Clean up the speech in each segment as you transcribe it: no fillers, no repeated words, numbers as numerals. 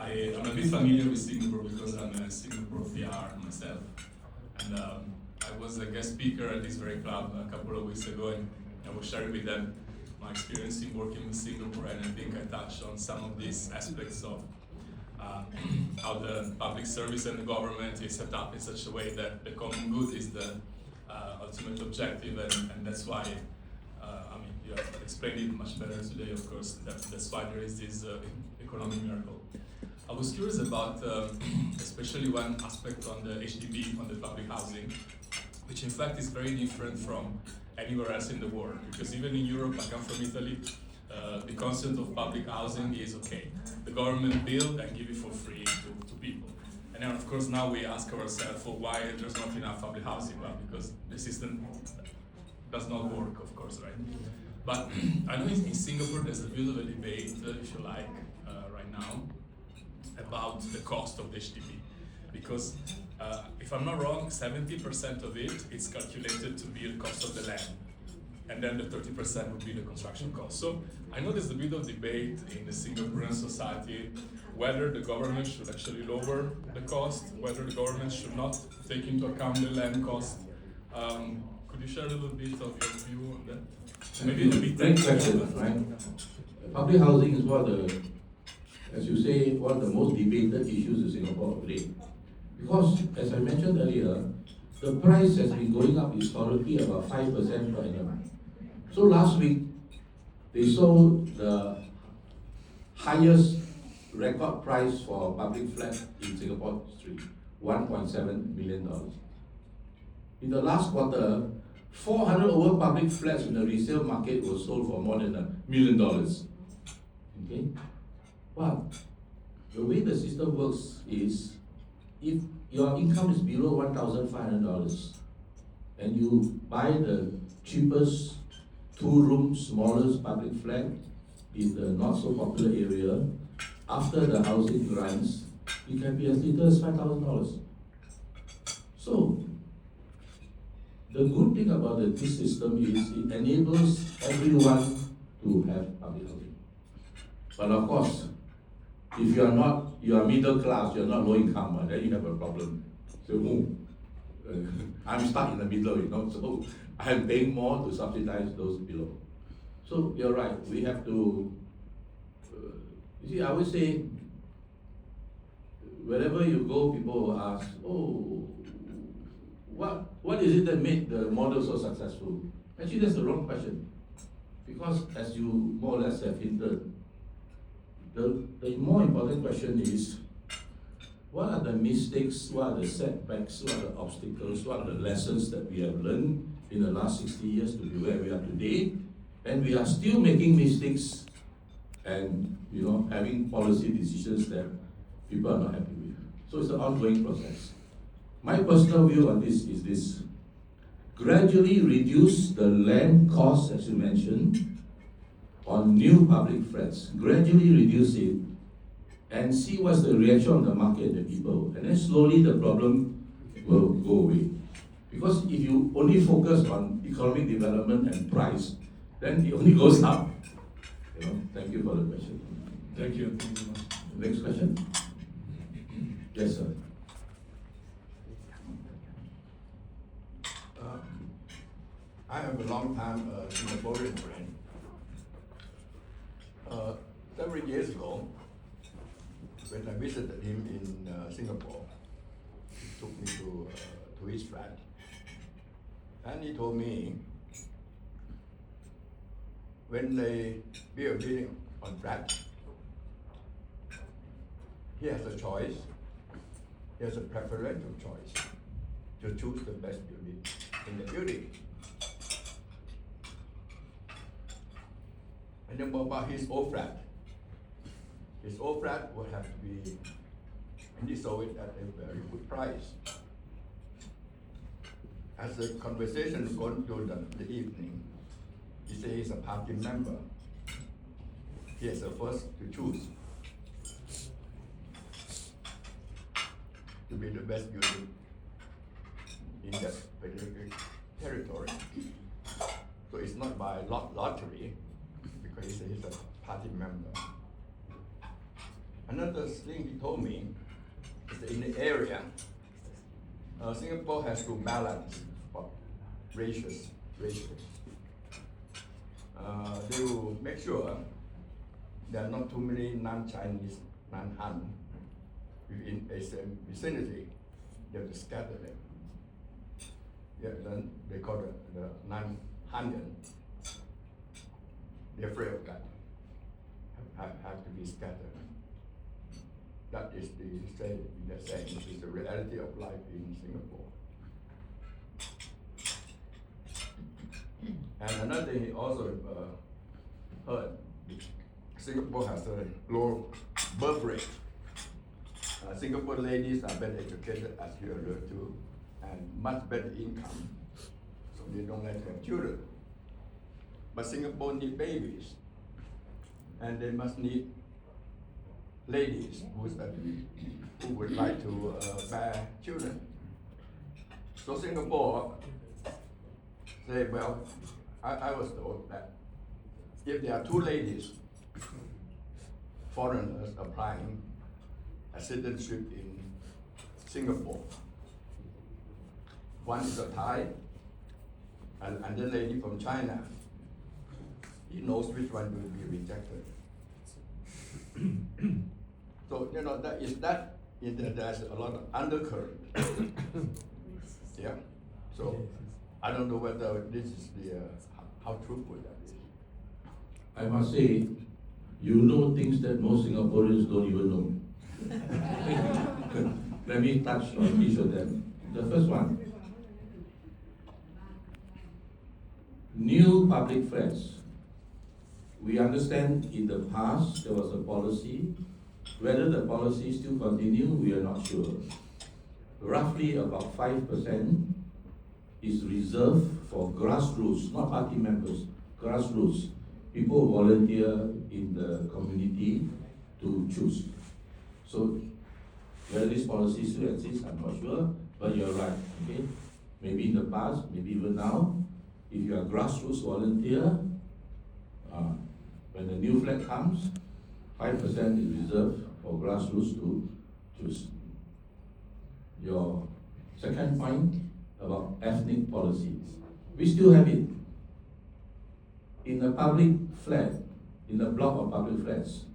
I am a bit familiar with Singapore because I'm a Singapore PR myself. And I was a guest speaker at this very club a couple of weeks ago, and I was sharing with them my experience in working with Singapore, and I think I touched on some of these aspects of how the public service and the government is set up in such a way that the common good is the ultimate objective, and that's why, you have explained it much better today, of course, that's why there is this economic miracle. I was curious about especially one aspect on the HDB, on the public housing, which in fact is very different from anywhere else in the world, because even in Europe, I come from Italy, the concept of public housing is okay. The government build and give it for free to people. And then of course now we ask ourselves for why there's not enough public housing. Well, because the system does not work, of course, right? But I know in Singapore there's a bit of a debate, if you like, right now, about the cost of the HDB. Because if I'm not wrong, 70% of it is calculated to be the cost of the land. And then the 30% would be the construction cost. So I know there's a bit of debate in the Singaporean society whether the government should actually lower the cost, whether the government should not take into account the land cost. Could you share a little bit of your view on that? Maybe a bit great question, right? Public housing is one of the, as you say, one of the most debated issues in Singapore today. Because, as I mentioned earlier, the price has been going up historically about 5% per annum. So last week, they sold the highest record price for public flat in Singapore history, $1.7 million. In the last quarter, 400 over public flats in the resale market were sold for more than $1 million. Okay? But the way the system works is, if your income is below $1,500 and you buy the cheapest 2-room, smallest public flat in the not so popular area, after the housing grants, it can be as little as $5,000. So, the good thing about this system is it enables everyone to have public housing. But of course, if you are middle class, you are not low income, then you have a problem. So, I'm stuck in the middle, so I'm paying more to subsidize those below. So you're right, we have to, you see, I always say, wherever you go, people will ask, oh, what is it that made the model so successful? Actually, that's the wrong question. Because as you more or less have hinted, the more important question is, what are the mistakes, what are the setbacks, what are the obstacles, what are the lessons that we have learned in the last 60 years to be where we are today? And we are still making mistakes and having policy decisions that people are not happy with. So it's an ongoing process. My personal view on this is this: gradually reduce the land cost, as you mentioned, on new public flats. Gradually reduce it and see what's the reaction of the market, the people, and then slowly the problem will go away. Because if you only focus on economic development and price, then it only goes up. Thank you for the question. Thank you. Next question. Yes, sir. I have a long time Singaporean friend. Several years ago, when I visited him in Singapore, he took me to his flat, and he told me when they build a building on flat, he has a choice. He has a preferential choice to choose the best building in the building. And then what about his old flat? His old flat would have to be, and he sold it at a very good price. As the conversation gone through the evening, he said he's a party member. He is the first to choose to be the best building in that particular territory. So it's not by lottery, because he's a party member. Another thing he told me is that in the area, Singapore has to balance ratios. They will make sure there are not too many non-Chinese, non-Han within a same vicinity. They have to scatter them. Yeah, then they call the non-Hanian. They're afraid of that. Have to be scattered. That is the saying, is the reality of life in Singapore. And another thing he also heard, Singapore has a low birth rate. Singapore ladies are better educated, as you alluded to, and much better income, so they don't like to have children. But Singapore need babies, and they must need ladies who would like to bear children. So Singapore say, well, I was told that if there are two ladies, foreigners applying a citizenship in Singapore, one is a Thai and the lady from China, he knows which one will be rejected. So there's a lot of undercurrent. Yeah. So I don't know whether this is how truthful that is. I must say, you know things that most Singaporeans don't even know. Let me touch on each of them. The first one, new public flats. We understand in the past there was a policy. Whether the policy still continue, we are not sure. Roughly about 5% is reserved for grassroots, not party members, grassroots. People who volunteer in the community to choose. So whether this policy still exists, I'm not sure, but you're right, okay? Maybe in the past, maybe even now, if you are grassroots volunteer, when the new flat comes, 5% is reserved for grassroots to choose. Your second point about ethnic policies. We still have it. In a public flat, in a block of public flats,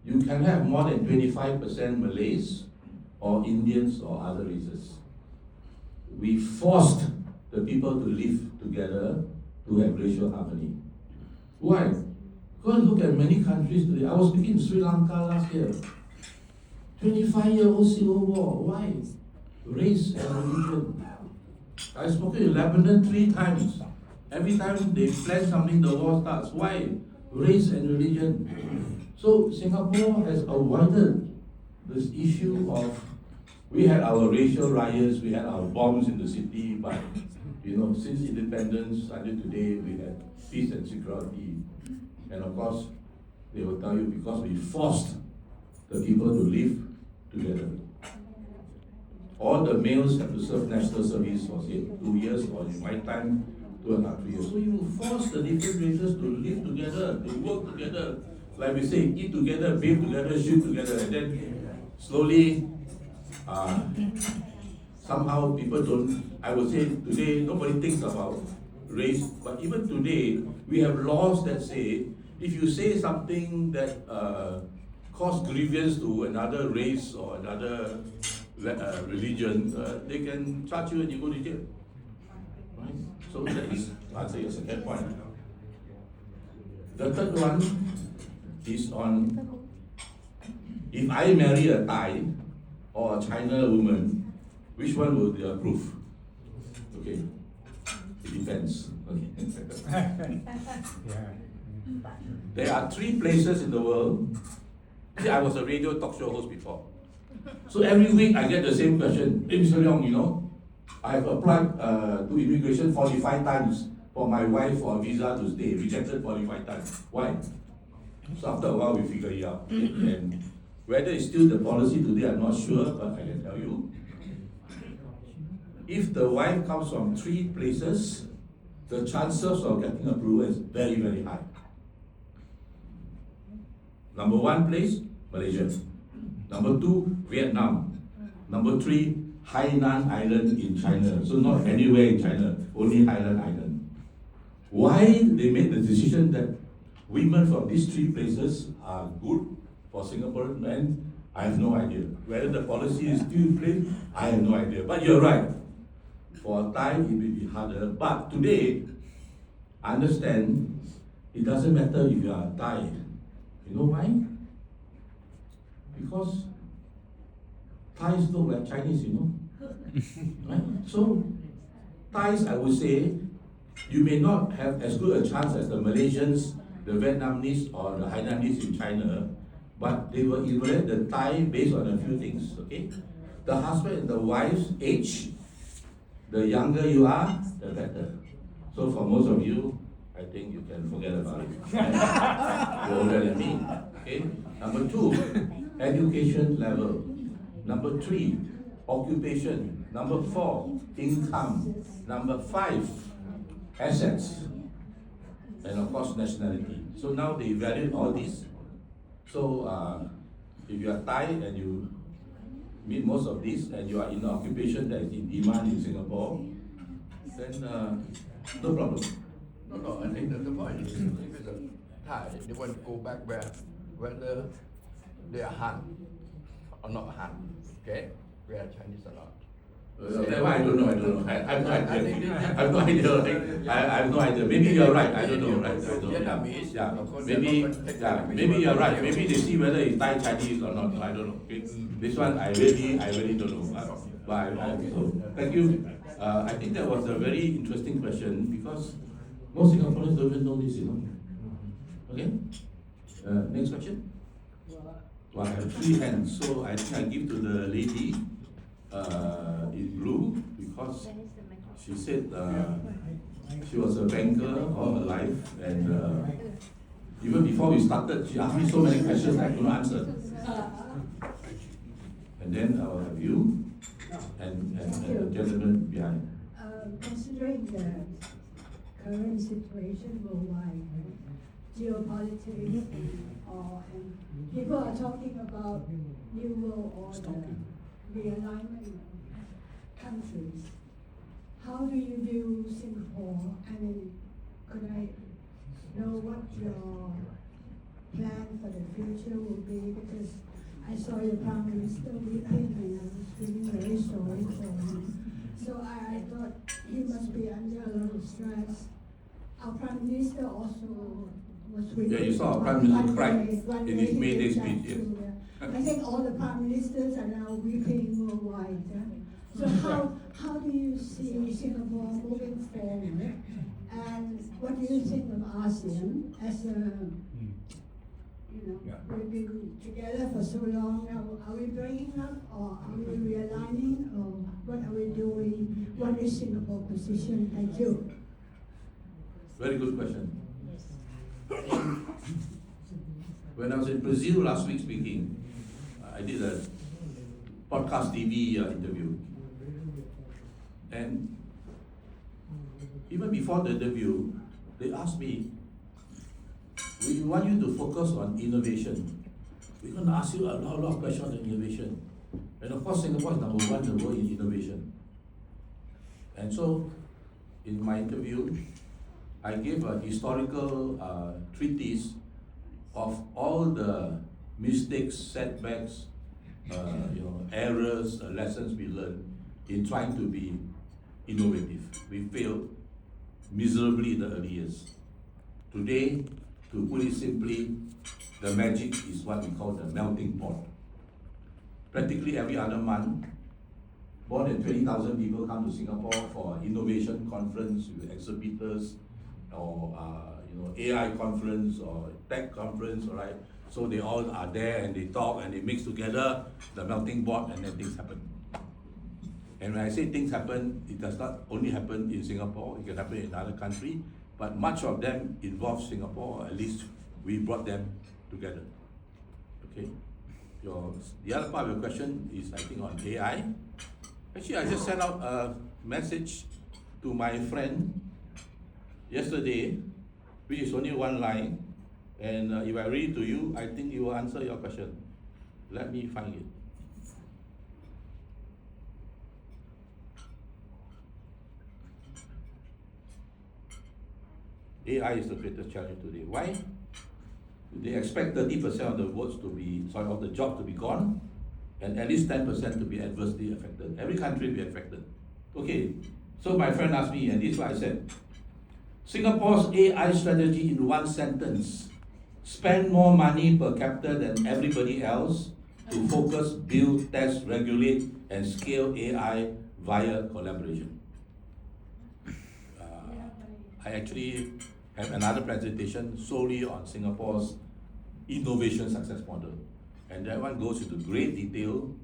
you can have more than 25% Malays or Indians or other races. We forced the people to live together to have racial harmony. Why? Go and look at many countries today. I was speaking in Sri Lanka last year. 25-year-old civil war. Why? Race and religion. I spoke in Lebanon 3 times. Every time they plan something, the war starts. Why? Race and religion. So Singapore has avoided this issue of, we had our racial riots, we had our bombs in the city, but since independence until today, we had peace and security. And of course, they will tell you because we forced the people to live together. All the males have to serve national service for say 2 years, or in my time, 2.5 years. So you force the different races to live together, to work together. Like we say, eat together, bathe together, shoot together, and then slowly, somehow people don't, I would say today, nobody thinks about race, but even today, we have laws that say, if you say something that cause grievance to another race or another religion, they can charge you and you go to jail. Right? So that is, I'll say, a second point. The third one is on, if I marry a Thai or a China woman, which one will they approve? Okay, it depends. Okay. There are 3 places in the world. See, I was a radio talk show host before. So every week I get the same question. Hey, Mr. Leong, I have applied to immigration 45 times for my wife for a visa to stay, rejected 45 times. Why? So after a while we figure it out. And whether it's still the policy today, I'm not sure, but I can tell you. If the wife comes from 3 places, the chances of getting approval is very, very high. Number 1 place, Malaysia. Number 2, Vietnam. Number 3, Hainan Island in China. So not anywhere in China, only Hainan Island. Why they made the decision that women from these 3 places are good for Singaporean men, I have no idea. Whether the policy is still in place, I have no idea. But you're right. For a Thai, it will be harder. But today, I understand it doesn't matter if you are Thai. You know why? Because Thais look like Chinese, you know. Right? So, Thais, I would say, you may not have as good a chance as the Malaysians, the Vietnamese, or the Hainanese in China, but they will evaluate the Thai based on a few things, okay? The husband and the wife's age, the younger you are, the better. So for most of you, I think you can forget about it. Right? You're older than me, okay? Number 2, education level. Number 3, occupation. Number 4, income. Number 5, assets. And of course, nationality. So now they evaluate all these. So if you are Thai and you meet most of these and you are in an occupation that is in demand in Singapore, then no problem. No, I think the point is, if it's a Thai, they want to go back whether they are Han or not Han, okay? Where Chinese are not. I don't know. I have no idea. I have no idea. I have no idea. Maybe you're right. I don't know. Right? I don't know. Vietnamese, Yeah. of course, Maybe you're right. Maybe they see whether it's Thai Chinese or not. I don't know. Okay? This one I really don't know. But so, thank you. I think that was a very interesting question because most Singaporeans don't even know this, you know. Okay. Next question. Well, I have 3 hands, so I think I give to the lady in blue because she said she was a banker all her life, and even before we started, she asked me so many questions I couldn't answer. And then I will have you and the gentleman behind. Considering the current situation worldwide, geopolitics, and people are talking about new world order, realignment of countries. How do you view Singapore? I mean, could I know what your plan for the future will be? Because I saw your Prime Minister weeping and I was feeling very sorry for him. So I thought he must be under a lot of stress. Our Prime Minister also was weeping. Yeah, you saw our Prime Minister cry in his May Day speech. Yes. I think all the Prime Ministers are now weeping worldwide. So how do you see Singapore moving forward? And what do you think of ASEAN as a, we've been together for so long now. Are we breaking up or are we realigning or what are we doing? What is Singapore's position? Thank you. Very good question. When I was in Brazil last week speaking, I did a podcast TV interview. And even before the interview, they asked me, we want you to focus on innovation. We're going to ask you a lot of questions on innovation. And of course, Singapore is number 1 in the world in innovation. And so, in my interview, I gave a historical treatise of all the mistakes, setbacks, errors, lessons we learned in trying to be innovative. We failed miserably in the early years. Today, to put it simply, the magic is what we call the melting pot. Practically every other month, more than 20,000 people come to Singapore for innovation conference with exhibitors, or AI conference or tech conference, all right? So they all are there and they talk and they mix together the melting pot and then things happen. And when I say things happen, it does not only happen in Singapore, it can happen in another country, but much of them involve Singapore, or at least we brought them together. Okay? The other part of your question is, I think, on AI. Actually, I just sent out a message to my friend yesterday, which is only 1 line, and if I read it to you, I think it will answer your question. Let me find it. AI is the greatest challenge today. Why? They expect 30% of the votes to be, of the job to be gone, and at least 10% to be adversely affected. Every country will be affected. Okay, so my friend asked me, and this is what I said. Singapore's AI strategy in one sentence: spend more money per capita than everybody else to focus, build, test, regulate, and scale AI via collaboration. I actually have another presentation solely on Singapore's innovation success model. And that one goes into great detail.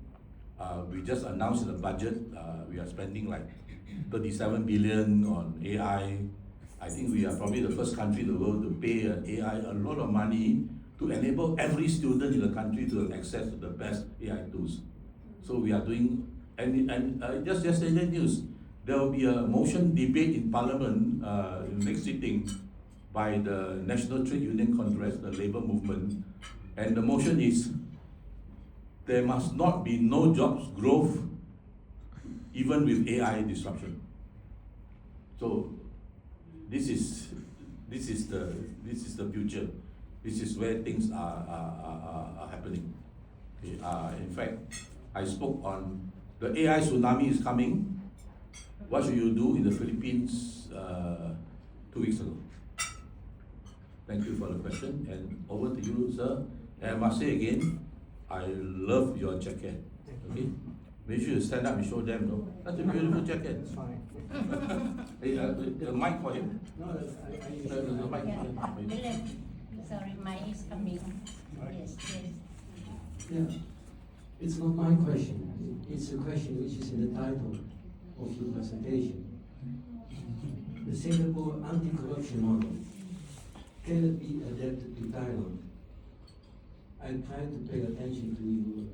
We just announced in the budget, we are spending like 37 billion on AI. I think we are probably the first country in the world to pay AI a lot of money to enable every student in the country to have access to the best AI tools. So we are doing, and just yesterday news, there will be a motion debate in Parliament in the next sitting by the National Trade Union Congress, the Labour Movement, and the motion is there must not be no jobs growth even with AI disruption. So this is the future. This is where things are happening. Okay, in fact, I spoke on the AI tsunami is coming. What should you do in the Philippines 2 weeks ago? Thank you for the question, and over to you, sir. And I must say again, I love your jacket. Okay, make sure you stand up and show them. No, that's a beautiful jacket. It's fine. Hey, the mic for him. No, The mic for him. Dylan, sorry, mine is coming. Yes, yes. Yeah, it's not my question. It's a question which is in the title of your presentation. The Singapore anti-corruption model, can it be adapted to Thailand? I tried to pay attention to your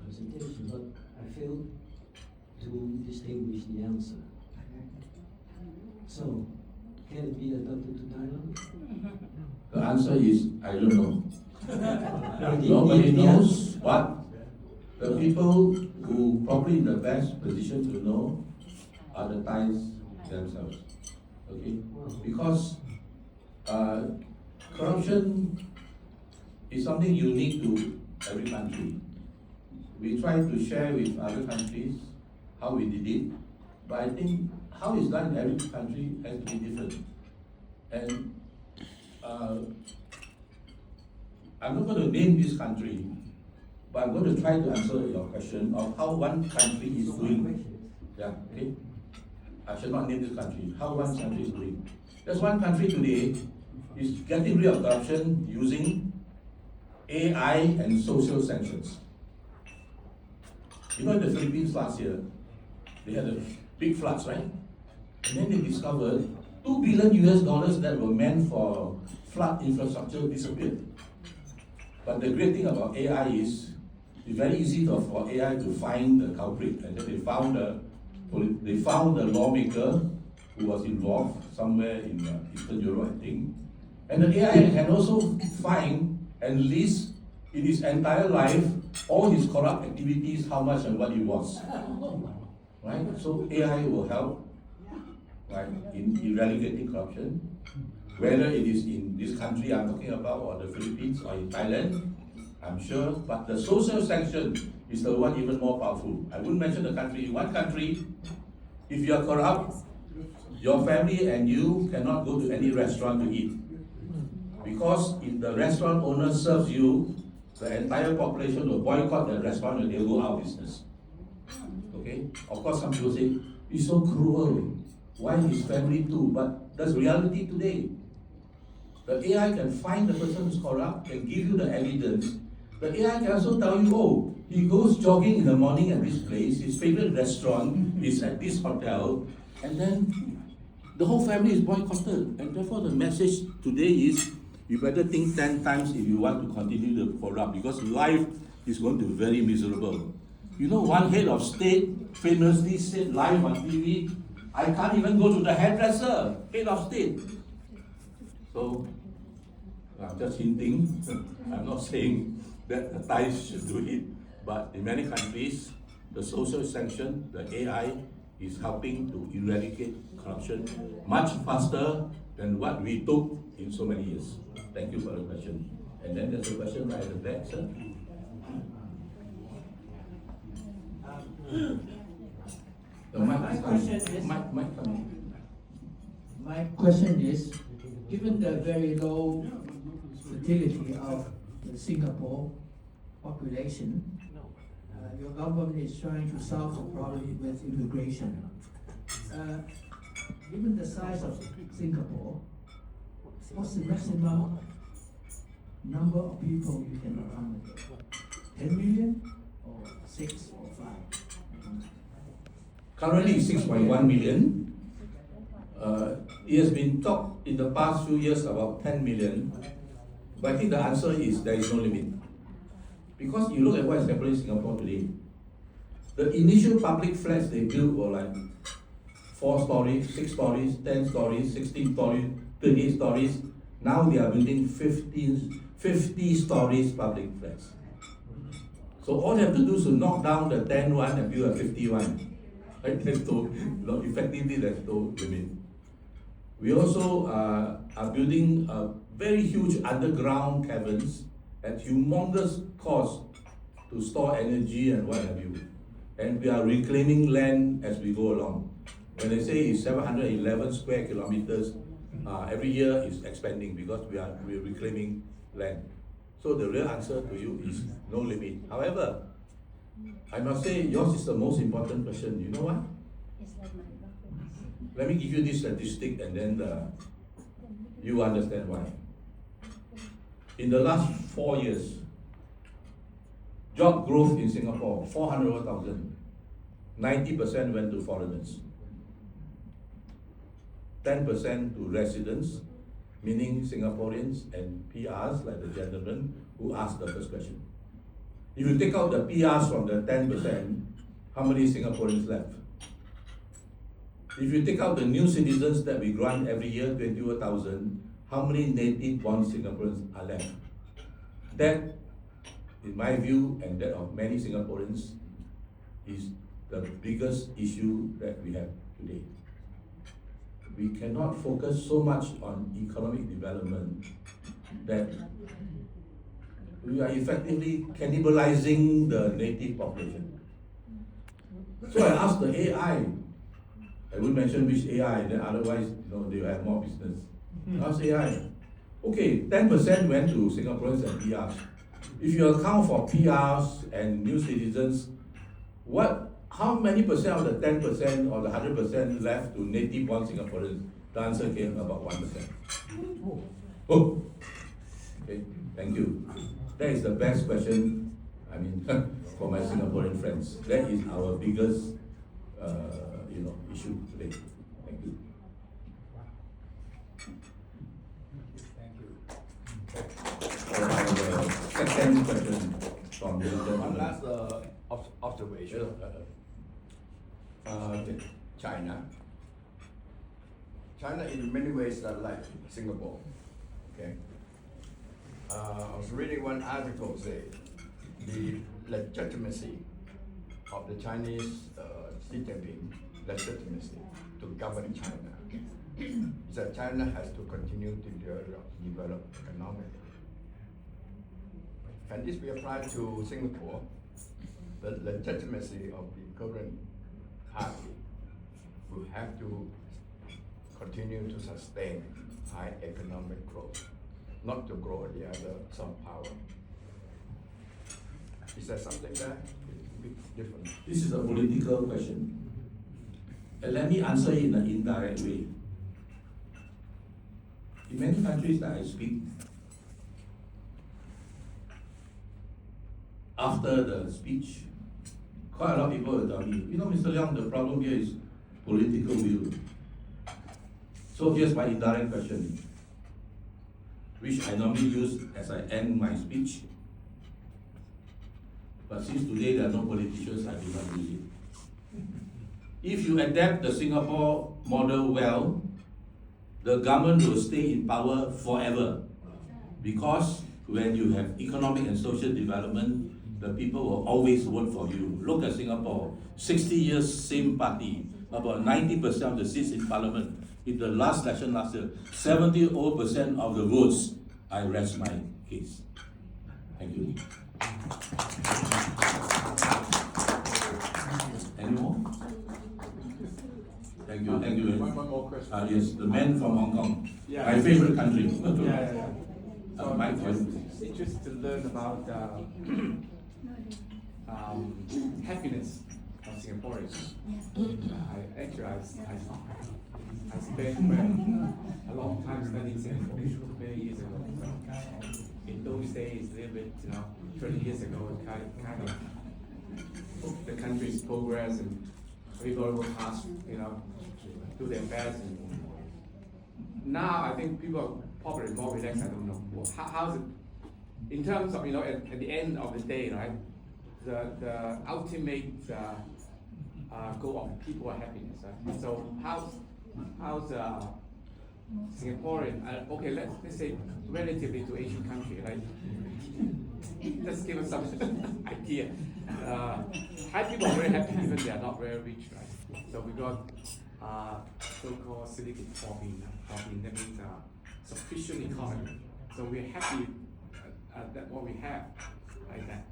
presentation, but I failed to distinguish the answer. So, can it be adapted to Thailand? The answer is I don't know. The- Nobody the knows, answer- but the people who probably in the best position to know are the Thais themselves. Okay, because corruption is something unique to every country. We try to share with other countries how we did it, but I think how it's done in every country has to be different. And I'm not going to name this country, but I'm going to try to answer your question of how one country is So my doing. question is, Yeah, okay. I should not name this country. How one country is doing. There's one country today is getting rid of corruption using AI and social sanctions. You know, in the Philippines last year, they had a big floods, right? And then they discovered $2 billion that were meant for flood infrastructure disappeared. But the great thing about AI is it's very easy for AI to find the culprit, and then they found the lawmaker who was involved somewhere in Eastern Europe, I think. And the AI can also find and list in his entire life all his corrupt activities, how much and what he was. Right? So AI will help, right, in eradicating corruption, whether it is in this country I'm talking about, or the Philippines, or in Thailand, I'm sure. But the social sanction is the one even more powerful. I wouldn't mention the country. In one country, if you are corrupt, your family and you cannot go to any restaurant to eat. Because if the restaurant owner serves you, the entire population will boycott the restaurant and they'll go out of business. Okay? Of course, some people say, it's so cruel. Why his family too? But that's reality today. The AI can find the person who's corrupt, can give you the evidence. The AI can also tell you, oh, he goes jogging in the morning at this place, his favorite restaurant is at this hotel, and then the whole family is boycotted. And therefore the message today is, you better think 10 times if you want to continue to corrupt, because life is going to be very miserable. You know, one head of state famously said live on TV, I can't even go to the hairdresser, head of state. So, I'm just hinting, I'm not saying that the Thais should do it. But in many countries, the social sanction, the AI, is helping to eradicate corruption much faster than what we took in so many years. Thank you for the question. And then there's a question right at the back, sir. The mic My is question coming. is- Mic coming. My question is, given the very low fertility of the Singapore population, your government is trying to solve the problem with immigration. Given the size of Singapore, what's the maximum number of people you can accommodate? 10 million or 6 or 5? Currently 6.1 million. It has been talked in the past few years about 10 million, but I think the answer is there is no limit. Because you look at what is happening in Singapore today, the initial public flats they built were like 4 stories, 6 stories, 10 stories, 16 stories, 28 stories. Now they are building 50 stories public flats. So all they have to do is to knock down the 10 one and build a 51. Right? There's no, effectively there's no limit. We also are building very huge underground caverns at humongous cost to store energy and what have you. And we are reclaiming land as we go along. When they say it's 711 square kilometers, every year is expanding because we are reclaiming land. So the real answer to you is no limit. However, I must say yours is the most important question. You know what? It's like my documents. Let me give you this statistic and then you understand why. In the last 4 years, job growth in Singapore, 400,000. 90% went to foreigners. 10% to residents, meaning Singaporeans and PRs, like the gentleman who asked the first question. If you take out the PRs from the 10%, how many Singaporeans left? If you take out the new citizens that we grant every year, 21,000, how many native born Singaporeans are left? That, in my view, and that of many Singaporeans, is the biggest issue that we have today. We cannot focus so much on economic development that we are effectively cannibalizing the native population. So I asked the AI, I won't mention which AI, then otherwise they will have more business. I asked AI, okay, 10% went to Singaporeans and PRs. If you account for PRs and new citizens, how many percent of the 10% or the 100% left to native born Singaporeans? The answer came about 1%. Oh, okay, thank you. That is the best question, for my Singaporean friends. That is our biggest, issue today. Thank you. Second question from the One gentleman. last observation. China. China in many ways are like Singapore. Okay. I was reading one article say the legitimacy of the Chinese Xi Jinping legitimacy to govern China is that China has to continue to develop economically. Can this be applied to Singapore? The legitimacy of the current party will have to continue to sustain high economic growth, not to grow the other soft power. Is that something that is a bit different? This is a political question. And let me answer it in an indirect way. In many countries that I speak, after the speech, quite a lot of people will tell me, Mr. Leong, the problem here is political will. So here's my indirect question, which I normally use as I end my speech. But since today there are no politicians, I do not use it. If you adapt the Singapore model well, the government will stay in power forever. Because when you have economic and social development, the people will always vote for you. Look at Singapore, 60 years, same party, about 90% of the seats in parliament. In the last election last year, 70% of the votes. I rest my case. Thank you. Any more? Thank you. Thank you. One more question. Yes, the man from Hong Kong. Yeah. My favorite country. Yeah. So my I'm point. interested to learn about happiness of Singaporeans. I spent a long time studying Singapore many years ago. In those days, a little bit, 30 years ago, kind of the country's progress and people will pass, do their best. And now I think people are probably more relaxed. I don't know. How's it in terms of at the end of the day, right? The ultimate goal of people are happiness. Right? So how's Singaporean? Okay, let's say relatively to Asian country, right? Just give us some idea. Thai people are very happy even they are not very rich, right? So we got so-called silicon poverty. That means sufficient economy. So we're happy that what we have, like that.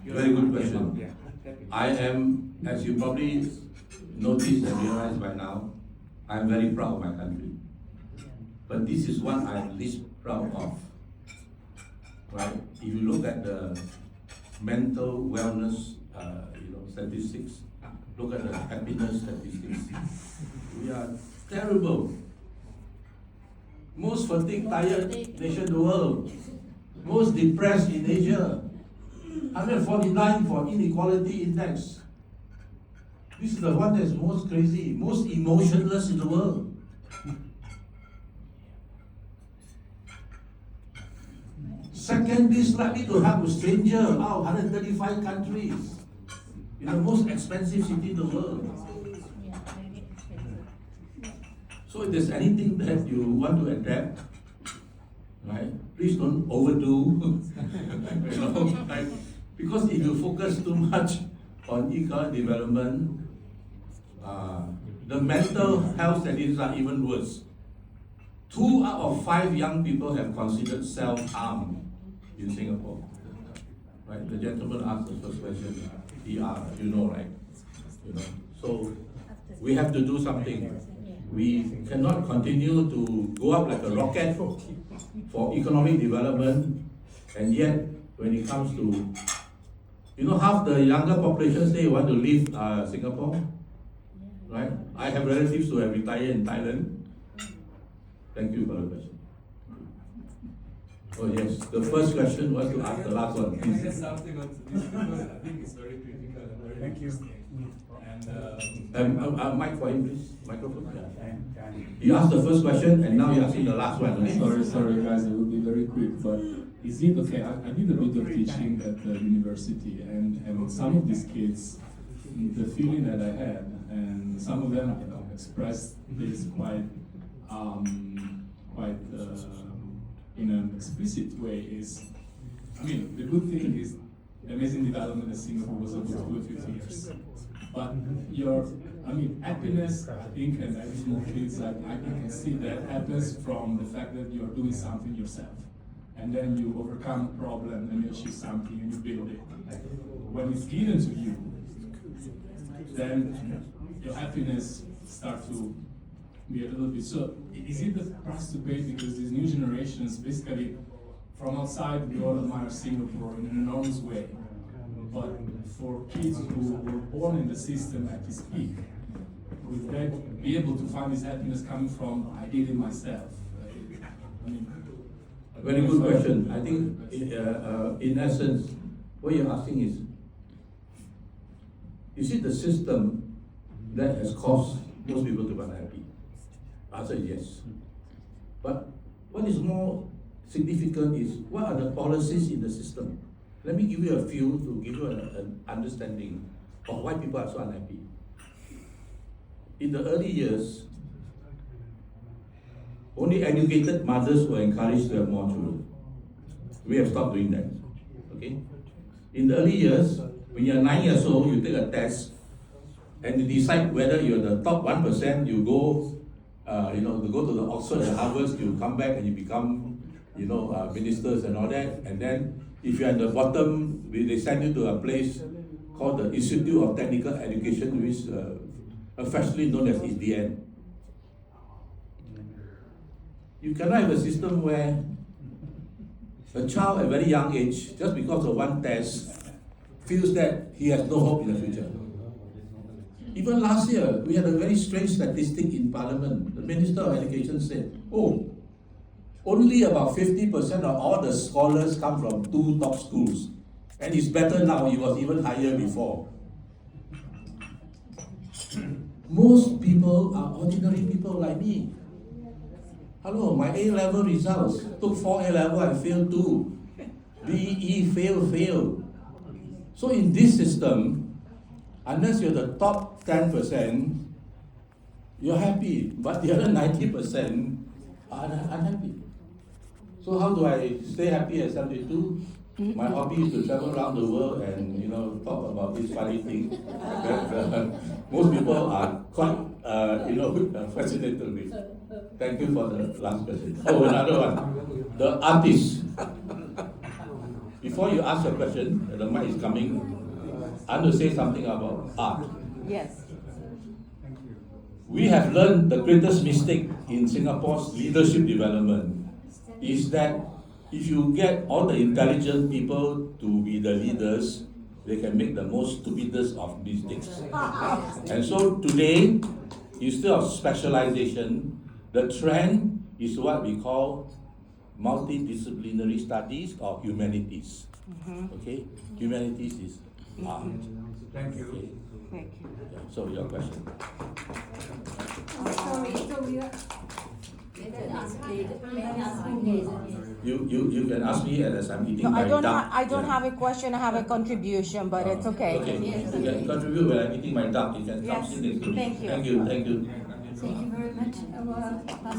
Very good question. Yeah, happy. I am, as you probably noticed and realize by now, I'm very proud of my country. But this is what I'm least proud of. Right? If you look at the mental wellness, statistics, look at the happiness statistics, we are terrible. Most fatigued, tired nation in the world. Most depressed in Asia. 149 for inequality index. This is the one that's most crazy, most emotionless in the world. Second, this likely to help a stranger out of 135 countries in the most expensive city in the world. Yeah, very expensive. So if there's anything that you want to adapt, right, please don't overdo, right? Because if you focus too much on economic development, the mental health statistics are even worse. 2 out of 5 young people have considered self-harm in Singapore. Right? The gentleman asked the first question. Right? So we have to do something. We cannot continue to go up like a rocket for economic development, and yet when it comes to, half the younger population say want to leave Singapore, right? I have relatives who have retired in Thailand. Thank you for the question. Oh yes, the first question was to ask the last one. Can I say something on this because I think it's very critical and very Thank you. And Mic for him, please. Microphone. Yeah. You asked the first question, and now you're asking the last one. Okay? Sorry, guys. I will be very quick. But is it okay? I did a bit of teaching at the university, and some of these kids, the feeling that I had, and some of them expressed this quite in an explicit way. Is, the good thing is the amazing development that Singapore was able to do a 50 years. But happiness, I think, and additional kids, I can see that happens from the fact that you're doing something yourself. And then you overcome a problem and you achieve something and you build it. When it's given to you, then your happiness starts to be a little bit. So is it the price to pay? Because these new generations, basically, from outside, we all admire Singapore in an enormous way. But for kids who were born in the system at its peak, would they be able to find this happiness coming from, I did it myself? Very good question. I think, in essence, what you're asking is it the system that has caused most people to be unhappy? Answer is yes. But what is more significant is what are the policies in the system? Let me give you a few to give you an understanding of why people are so unhappy. In the early years, only educated mothers were encouraged to have more children. We have stopped doing that. okay? In the early years, when you're 9 years old, you take a test and you decide whether you're the top 1%, you go, you go to the Oxford and Harvard, you come back and you become, ministers and all that. And then if you're at the bottom, they send you to a place called the Institute of Technical Education, which is affectionately known as ISDN. You cannot have a system where a child at a very young age, just because of one test, feels that he has no hope in the future. Even last year, we had a very strange statistic in Parliament. The Minister of Education said, only about 50% of all the scholars come from 2 top schools. And it's better now, it was even higher before. Most people are ordinary people like me. Hello, my A-level results, took 4 A-level, I failed 2. BE, fail. So in this system, unless you're the top 10%, you're happy, but the other 90% are unhappy. So how do I stay happy at 72? My hobby is to travel around the world and talk about this funny thing that most people are quite fascinated with. Thank you for the last question. Oh, another one. The artist. Before you ask your question, the mic is coming. I want to say something about art. Yes. We have learned the greatest mistake in Singapore's leadership development is that if you get all the intelligent people to be the leaders, they can make the most stupidest of mistakes. And so today, instead of specialization, the trend is what we call multidisciplinary studies or humanities. Okay? Humanities is art. Thank you. Okay? Thank you. Yeah, so your question. Sorry, so we are. You can ask me as I'm eating No, my duck. I don't Yeah. have a question, I have a contribution, but it's okay. Okay, you can contribute when I'm eating my duck. You can come Yes. sit next to me. Thank you. Thank you. Thank you very much.